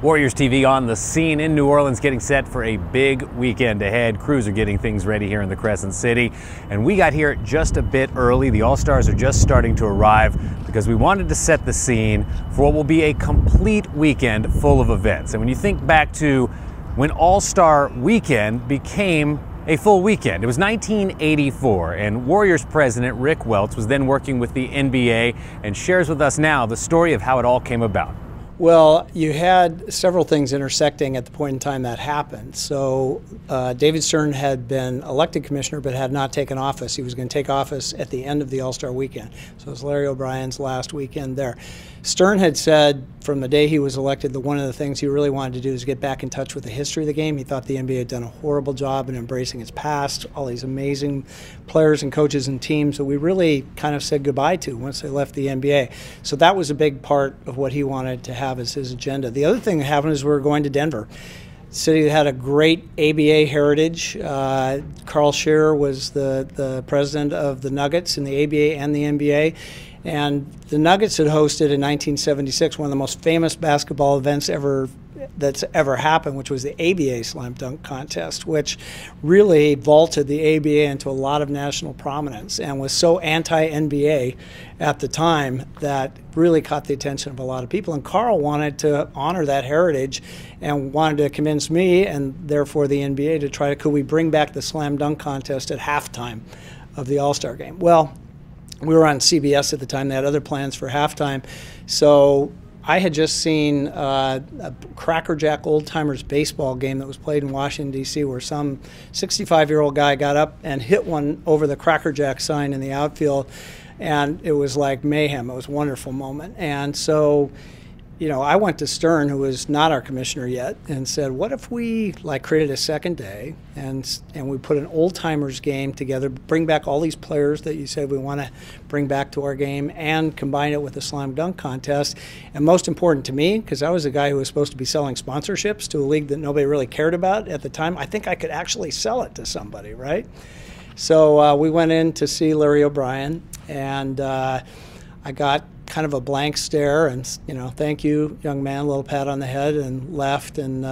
Warriors TV on the scene in New Orleans, getting set for a big weekend ahead. Crews are getting things ready here in the Crescent City, and we got here just a bit early. The All-Stars are just starting to arrive because we wanted to set the scene for what will be a complete weekend full of events. And when you think back to when All-Star Weekend became a full weekend, it was 1984, and Warriors president Rick Welts was then working with the NBA and shares with us now the story of how it all came about. Well, you had several things intersecting at the point in time that happened. So David Stern had been elected commissioner but had not taken office. He was going to take office at the end of the All-Star weekend. So it was Larry O'Brien's last weekend there. Stern had said from the day he was elected that one of the things he really wanted to do is get back in touch with the history of the game. He thought the NBA had done a horrible job in embracing its past, all these amazing players and coaches and teams that we really kind of said goodbye to once they left the NBA. So that was a big part of what he wanted to have as his agenda. The other thing that happened is we were going to Denver. The city had a great ABA heritage. Carl Scherer was the president of the Nuggets in the ABA and the NBA. And the Nuggets had hosted in 1976 one of the most famous basketball events that's ever happened, which was the ABA Slam Dunk Contest, which really vaulted the ABA into a lot of national prominence and was so anti-NBA at the time that really caught the attention of a lot of people. And Carl wanted to honor that heritage and wanted to convince me and therefore the NBA to try to, could we bring back the Slam Dunk Contest at halftime of the All-Star game? Well, we were on CBS at the time. They had other plans for halftime. So I had just seen a Cracker Jack Old Timers baseball game that was played in Washington, D.C., where some 65-year-old guy got up and hit one over the Cracker Jack sign in the outfield. And it was like mayhem. It was a wonderful moment. And so, you know, I went to Stern, who was not our commissioner yet, and said, what if we created a second day and we put an old timers game together, bring back all these players that you said we want to bring back to our game and combine it with a slam dunk contest. And most important to me, because I was a guy who was supposed to be selling sponsorships to a league that nobody really cared about at the time, I think I could actually sell it to somebody, right? So we went in to see Larry O'Brien, and I got kind of a blank stare and, you know, thank you, young man, a little pat on the head, and left, and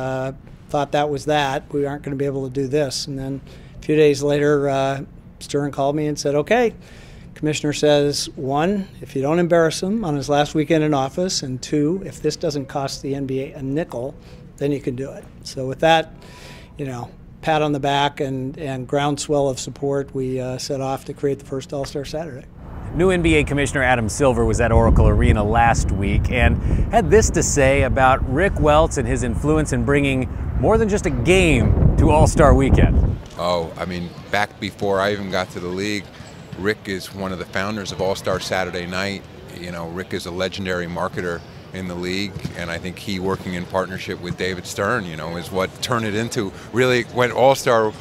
thought that was that. We aren't going to be able to do this. And then a few days later, Stern called me and said, okay, Commissioner says, one, if you don't embarrass him on his last weekend in office, and two, if this doesn't cost the NBA a nickel, then you can do it. So with that, you know, pat on the back and groundswell of support, we set off to create the first All-Star Saturday. New NBA Commissioner Adam Silver was at Oracle Arena last week and had this to say about Rick Welts and his influence in bringing more than just a game to All-Star Weekend. Oh, I mean, back before I even got to the league, Rick is one of the founders of All-Star Saturday Night. You know, Rick is a legendary marketer in the league, and I think he, working in partnership with David Stern, you know, is what turned it into really when All-Star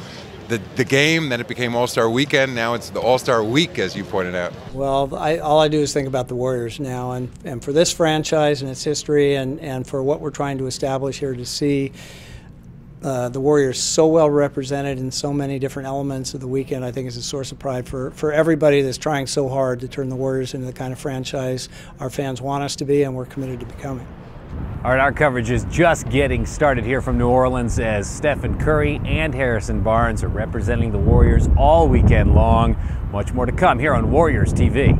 the game, then it became All-Star Weekend. Now it's the All-Star Week, as you pointed out. Well, all I do is think about the Warriors now, and for this franchise and its history, and for what we're trying to establish here, to see the Warriors so well represented in so many different elements of the weekend, I think is a source of pride for everybody that's trying so hard to turn the Warriors into the kind of franchise our fans want us to be and we're committed to becoming. All right, our coverage is just getting started here from New Orleans as Stephen Curry and Harrison Barnes are representing the Warriors all weekend long. Much more to come here on Warriors TV.